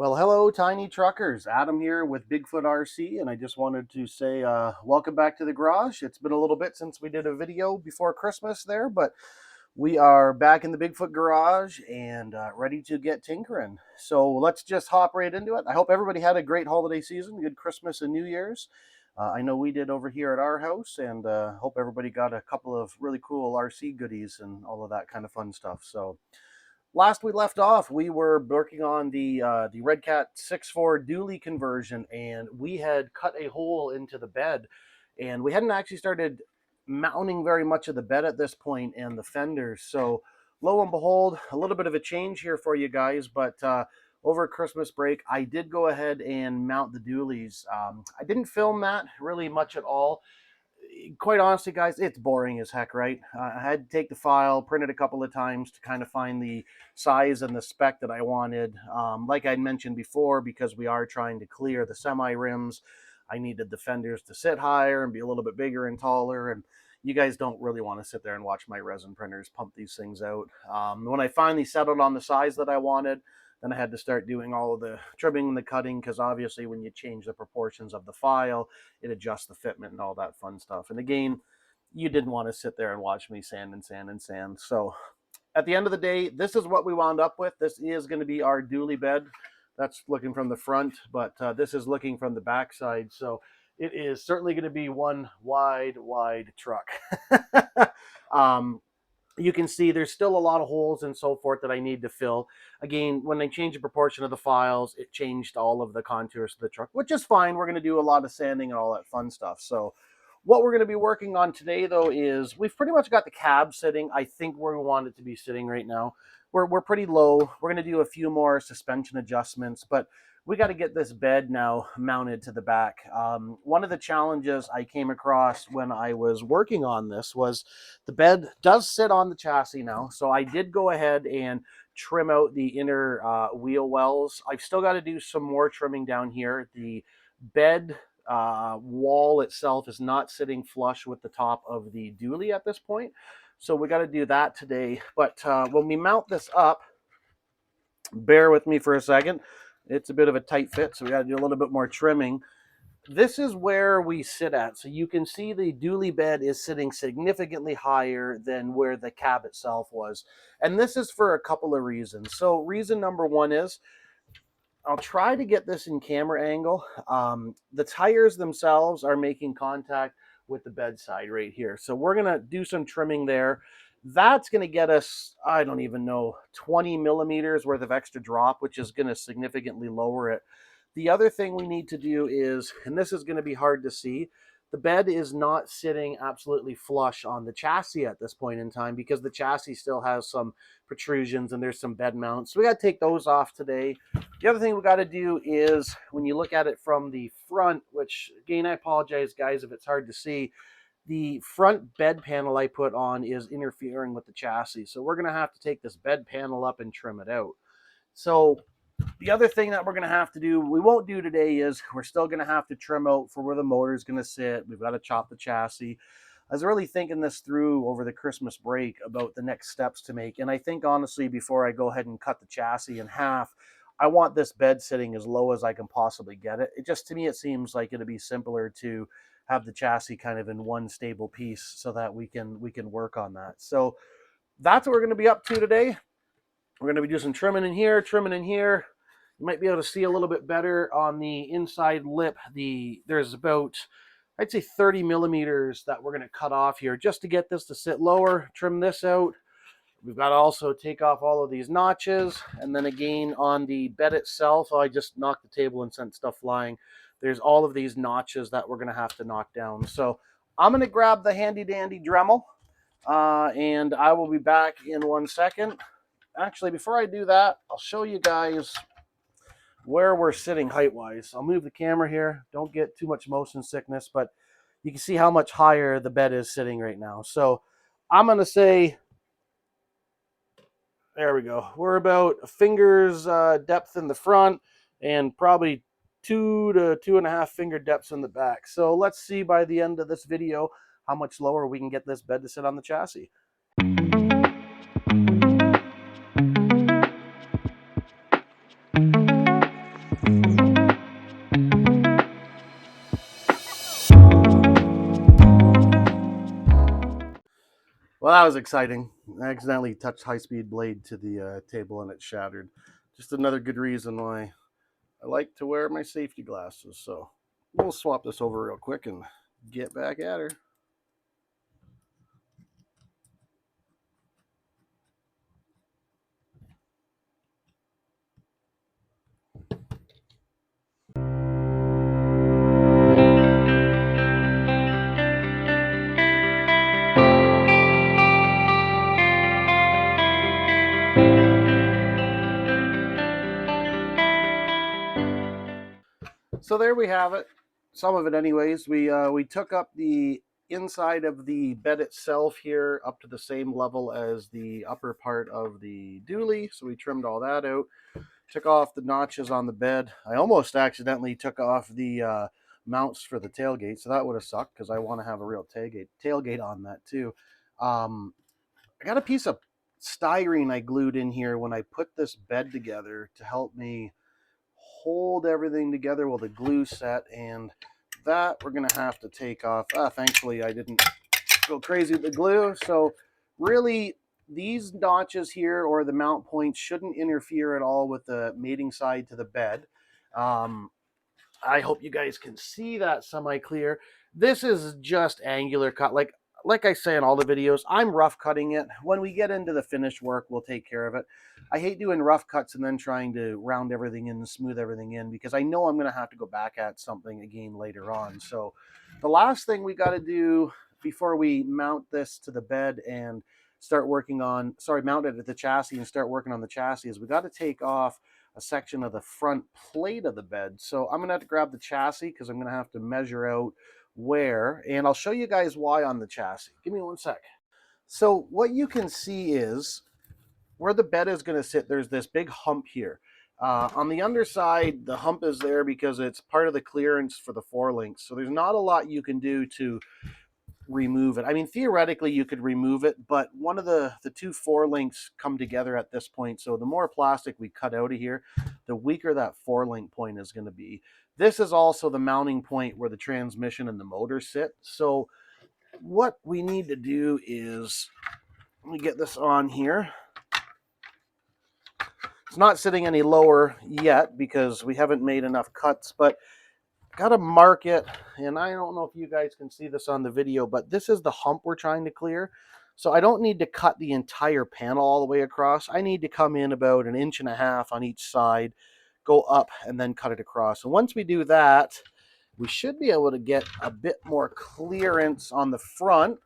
Well, hello, tiny truckers. Adam here with Bigfoot RC, and I just wanted to say welcome back to the garage. It's been a little bit since we did a video before Christmas there, but we are back in the Bigfoot garage and ready to get tinkering. So let's just hop right into it. I hope everybody had a great holiday season, good Christmas and New Year's. I know we did over here at our house, and hope everybody got a couple of really cool RC goodies and all of that kind of fun stuff. So last we left off, we were working on the Redcat 6.4 dually conversion, and we had cut a hole into the bed, and we hadn't actually started mounting very much of the bed at this point and the fenders. So lo and behold, a little bit of a change here for you guys, but over Christmas break, I did go ahead and mount the dualies. I didn't film that really much at all. Quite honestly, guys, it's boring as heck, right? I had to take the file, print it a couple of times to kind of find the size and the spec that I wanted. Like I mentioned before, because we are trying to clear the semi rims, I needed the fenders to sit higher and be a little bit bigger and taller. And you guys don't really want to sit there and watch my resin printers pump these things out. When I finally settled on the size that I wanted, then I had to start doing all of the trimming and the cutting, because obviously when you change the proportions of the file, it adjusts the fitment and all that fun stuff. And again, you didn't want to sit there and watch me sand and sand and sand. So at the end of the day, this is what we wound up with. This is going to be our dually bed. That's looking from the front, but this is looking from the back side. So it is certainly going to be one wide truck. um, you can see there's still a lot of holes and so forth that I need to fill. Again, when I changed the proportion of the files, it changed all of the contours of the truck, which is fine. We're going to do a lot of sanding and all that fun stuff. So what we're going to be working on today, though, is we've pretty much got the cab sitting, I think, where we want it to be sitting right now. We're pretty low. We're going to do a few more suspension adjustments, but we got to get this bed now mounted to the back. One of the challenges I came across when I was working on this was the bed does sit on the chassis now. So I did go ahead and trim out the inner wheel wells. I've still got to do some more trimming down here. The bed wall itself is not sitting flush with the top of the dually at this point. So we got to do that today. But when we mount this up, bear with me for a second. It's a bit of a tight fit, so we got to do a little bit more trimming. This is where we sit at. So you can see the dually bed is sitting significantly higher than where the cab itself was. And this is for a couple of reasons. So reason number one is, I'll try to get this in camera angle. The tires themselves are making contact with the bedside right here. So we're going to do some trimming there. That's going to get us, I don't even know, 20 millimeters worth of extra drop, which is going to significantly lower it. The other thing we need to do is, and this is going to be hard to see, the bed is not sitting absolutely flush on the chassis at this point in time, because the chassis still has some protrusions and there's some bed mounts. So we got to take those off today. The other thing we got to do is, when you look at it from the front, which again, I apologize guys if it's hard to see, the front bed panel I put on is interfering with the chassis. So we're going to have to take this bed panel up and trim it out. So the other thing that we're going to have to do, we won't do today, is we're still going to have to trim out for where the motor is going to sit. We've got to chop the chassis. I was really thinking this through over the Christmas break about the next steps to make. And I think, honestly, before I go ahead and cut the chassis in half, I want this bed sitting as low as I can possibly get it. It just, to me, it seems like it'd be simpler to have the chassis kind of in one stable piece so that we can work on that. So that's what we're going to be up to today. We're going to be doing some trimming in here, trimming in here. You might be able to see a little bit better on the inside lip. There's about, I'd say 30 millimeters that we're going to cut off here just to get this to sit lower, trim this out. We've got to also take off all of these notches. And then again, on the bed itself, I just knocked the table and sent stuff flying. There's all of these notches that we're going to have to knock down. So I'm going to grab the handy dandy Dremel, and I will be back in 1 second. Actually, before I do that, I'll show you guys where we're sitting height-wise. I'll move the camera here. Don't get too much motion sickness, but you can see how much higher the bed is sitting right now. So I'm going to say, there we go. We're about a finger's depth in the front and probably 2 to 2.5 finger depths in the back. So let's see by the end of this video how much lower we can get this bed to sit on the chassis. Well, that was exciting. I accidentally touched high-speed blade to the table and it shattered. Just another good reason why I like to wear my safety glasses. So we'll swap this over real quick and get back at her. So there we have it. Some of it, anyways. We took up the inside of the bed itself here up to the same level as the upper part of the dually. So we trimmed all that out. Took off the notches on the bed. I almost accidentally took off the mounts for the tailgate, so that would have sucked because I want to have a real tailgate on that too. I got a piece of styrene I glued in here when I put this bed together to help me hold everything together while the glue set, and that we're gonna have to take off. Thankfully I didn't go crazy with the glue. So really these notches here or the mount points shouldn't interfere at all with the mating side to the bed. um, I hope you guys can see that semi-clear. This is just angular cut. Like I say in all the videos, I'm rough cutting it. When we get into the finished work, we'll take care of it. I hate doing rough cuts and then trying to round everything in and smooth everything in because I know I'm going to have to go back at something again later on. So the last thing we got to do before we mount this to the bed and start working on, mount it at the chassis and start working on the chassis is we got to take off a section of the front plate of the bed. So I'm gonna have to grab the chassis because I'm gonna have to measure out where, and I'll show you guys why on the chassis. Give me one sec. So what you can see is where the bed is gonna sit, there's this big hump here. On the underside, the hump is there because it's part of the clearance for the forelinks. So there's not a lot you can do to remove it. I mean, theoretically, you could remove it, but one of the two forelinks come together at this point. So the more plastic we cut out of here, the weaker that forelink point is going to be. This is also the mounting point where the transmission and the motor sit. So what we need to do is, let me get this on here. It's not sitting any lower yet because we haven't made enough cuts, but got to mark it. And I don't know if you guys can see this on the video, but this is the hump we're trying to clear. So I don't need to cut the entire panel all the way across. I need to come in about 1.5 inches on each side, go up, and then cut it across. And once we do that, we should be able to get a bit more clearance on the front.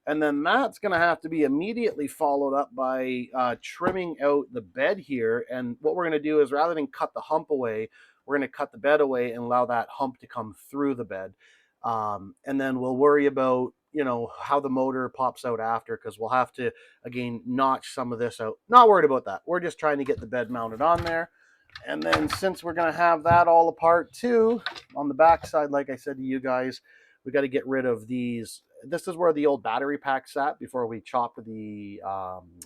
And then that's going to have to be immediately followed up by trimming out the bed here. And what we're going to do is, rather than cut the hump away, we're going to cut the bed away and allow that hump to come through the bed. And then we'll worry about, how the motor pops out after, because we'll have to, again, notch some of this out. Not worried about that. We're just trying to get the bed mounted on there. And then since we're going to have that all apart too, on the back side, like I said to you guys, we got to get rid of these. This is where the old battery pack sat before we chopped the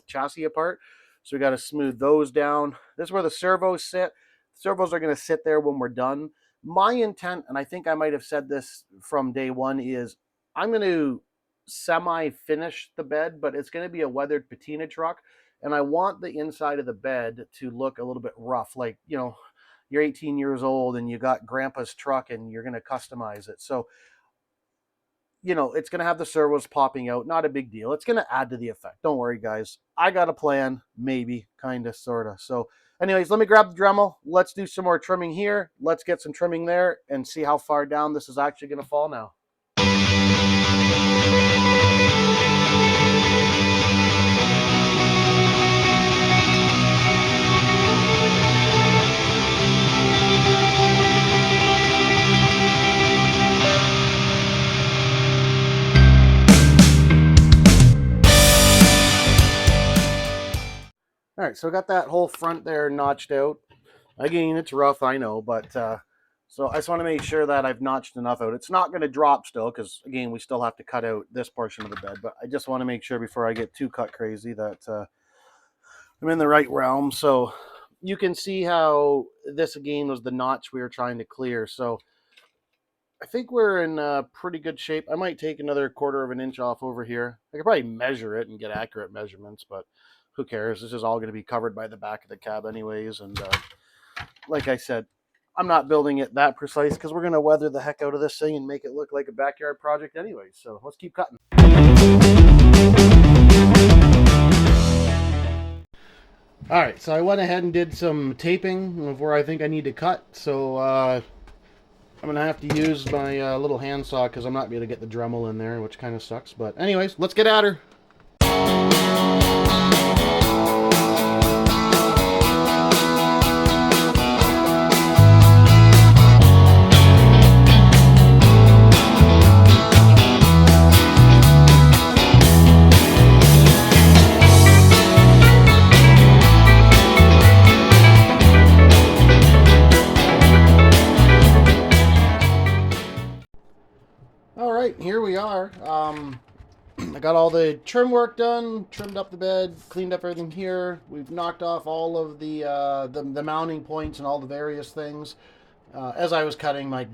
chassis apart. So we got to smooth those down. This is where the servos sit. Servos are going to sit there when we're done. My intent, and I think I might have said this from day one, is I'm going to semi-finish the bed, but it's going to be a weathered patina truck. And I want the inside of the bed to look a little bit rough. Like, you're 18 years old and you got grandpa's truck and you're going to customize it. So it's going to have the servos popping out. Not a big deal. It's going to add to the effect. Don't worry, guys. I got a plan. Maybe. Kind of. Sort of. So anyways, let me grab the Dremel. Let's do some more trimming here. Let's get some trimming there and see how far down this is actually going to fall now. All right, so I got that whole front there notched out. Again, it's rough, I know, but so I just want to make sure that I've notched enough out. It's not going to drop still because, again, we still have to cut out this portion of the bed, but I just want to make sure before I get too cut crazy that I'm in the right realm. So you can see how this, again, was the notch we were trying to clear. So I think we're in pretty good shape. I might take another 1/4 of an inch off over here. I could probably measure it and get accurate measurements, but who cares? This is all going to be covered by the back of the cab anyways. And like I said, I'm not building it that precise because we're going to weather the heck out of this thing and make it look like a backyard project anyways. So let's keep cutting. All right, so I went ahead and did some taping of where I think I need to cut. So I'm going to have to use my little handsaw because I'm not going to get the Dremel in there, which kind of sucks. But anyways, let's get at her. All right, here we are. I got all the trim work done, trimmed up the bed, cleaned up everything here. We've knocked off all of the mounting points and all the various things. As I was cutting, my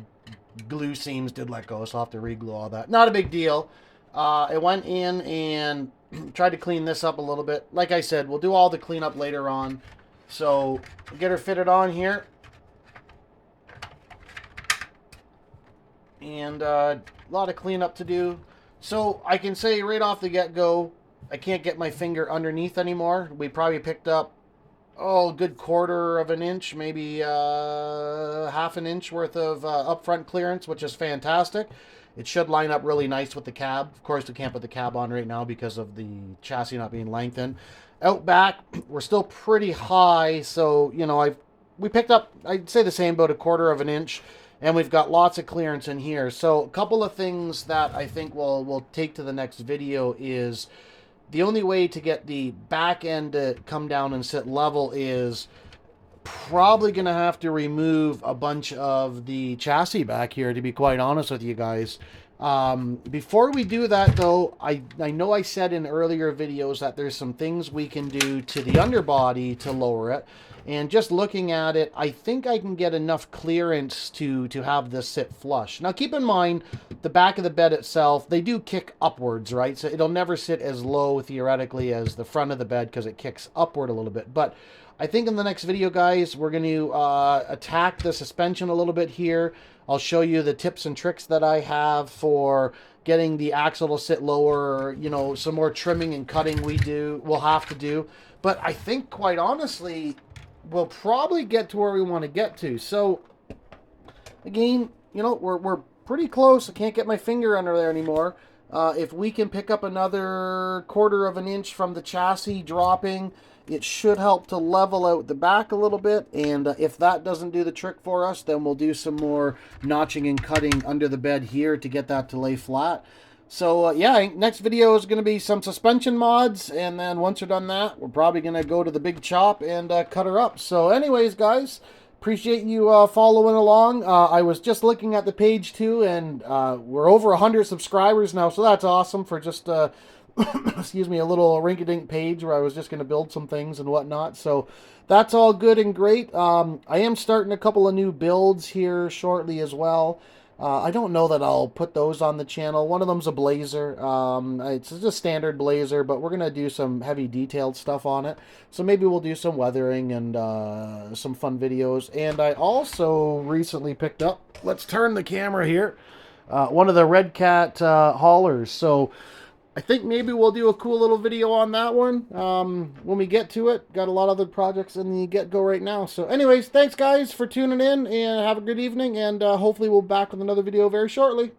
glue seams did let go, so I'll have to re-glue all that. Not a big deal. I went in and tried to clean this up a little bit. Like I said, we'll do all the cleanup later on. So get her fitted on here. And a lot of cleanup to do. So I can say right off the get-go, I can't get my finger underneath anymore. We probably picked up, a good 1/4 of an inch, maybe half an inch worth of upfront clearance, which is fantastic. It should line up really nice with the cab. Of course, we can't put the cab on right now because of the chassis not being lengthened. Out back, we're still pretty high, so, we picked up, I'd say the same, about a 1/4 of an inch. And we've got lots of clearance in here. So a couple of things that I think we'll take to the next video is the only way to get the back end to come down and sit level is probably going to have to remove a bunch of the chassis back here, to be quite honest with you guys. Before we do that, though, I know I said in earlier videos that there's some things we can do to the underbody to lower it. And just looking at it, I think I can get enough clearance to have this sit flush. Now, keep in mind, the back of the bed itself, they do kick upwards, right? So it'll never sit as low, theoretically, as the front of the bed because it kicks upward a little bit. But I think in the next video, guys, we're going to attack the suspension a little bit here. I'll show you the tips and tricks that I have for getting the axle to sit lower, some more trimming and cutting we'll have to do. But I think, quite honestly, we'll probably get to where we want to get to. So, again, we're pretty close. I can't get my finger under there anymore. If we can pick up another 1/4 of an inch from the chassis dropping, it should help to level out the back a little bit. And if that doesn't do the trick for us, then we'll do some more notching and cutting under the bed here to get that to lay flat. So, yeah, next video is going to be some suspension mods, and then once we're done that, we're probably going to go to the big chop and cut her up. So, anyways, guys, appreciate you following along. I was just looking at the page, too, and we're over 100 subscribers now, so that's awesome for just, excuse me, a little rinky-dink page where I was just going to build some things and whatnot. So, that's all good and great. I am starting a couple of new builds here shortly as well. I don't know that I'll put those on the channel. One of them's a blazer. It's just a standard blazer, but we're going to do some heavy detailed stuff on it. So maybe we'll do some weathering and some fun videos. And I also recently picked up, let's turn the camera here, one of the Redcat haulers. So I think maybe we'll do a cool little video on that one when we get to it. Got a lot of other projects in the get-go right now. So anyways, thanks guys for tuning in, and have a good evening, and hopefully we'll be back with another video very shortly.